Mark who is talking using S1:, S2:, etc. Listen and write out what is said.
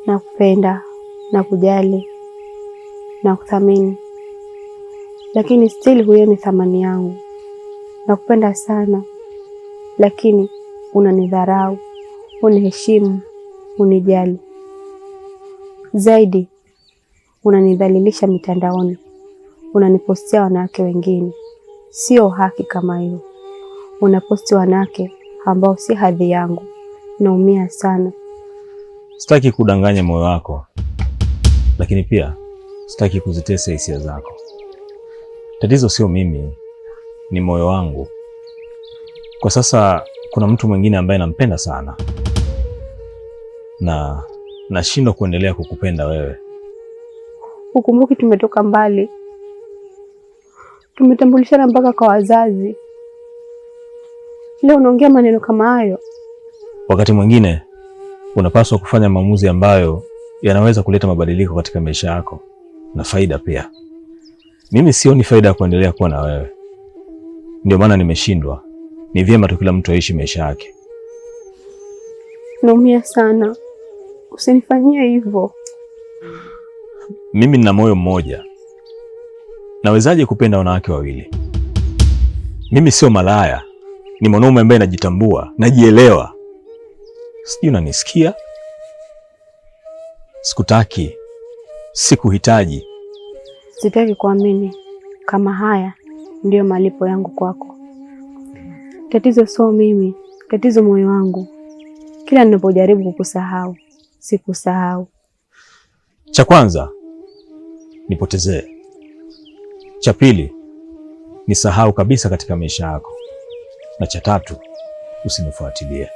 S1: nakupenda, nakujali, nakuthamini, lakini still huioni thamani yangu. Nakupenda sana, lakini unanidharau, uniheshimu, unijali. Zaidi, unanidhalilisha mitandaoni, unanipostia wanawake wengine. Sio haki kama hiyo. Unaposti wanawake ambao si hadhi yangu. Naumia sana.
S2: Sitaki kudanganya moyo wako, lakini pia sitaki kuzitesa hisia zako. Tatizo sio mimi, ni moyo wangu. Kwa sasa kuna mtu mwingine ambaye nampenda sana, na nashindwa kuendelea kukupenda wewe.
S1: Ukumbuki tumetoka mbali, tumetambulishana mpaka kwa wazazi. Leo unaongea maneno kama hayo.
S2: Wakati mwingine unapaswa kufanya maamuzi ambayo yanaweza kuleta mabadiliko katika maisha yako na faida pia. Mimi sioni faida ya kuendelea kuwa na wewe, ndio maana nimeshindwa. Ni vyema tu kila mtu aishi maisha yake.
S1: Naumia sana, usinifanyie hivyo.
S2: Mimi nina moyo mmoja, nawezaje kupenda wanawake wawili? Mimi sio malaya, ni mwanaume ambaye najitambua, najielewa. Sijui unanisikia? Sikutaki, sikuhitaji.
S1: Sitaki kuamini kama haya ndiyo malipo yangu kwako. Tatizo sio mimi, tatizo moyo wangu. Kila ninapojaribu kukusahau, sikusahau.
S2: Cha kwanza, nipotezee. Cha pili, nisahau kabisa katika maisha yako. Na cha tatu, usinifuatilie.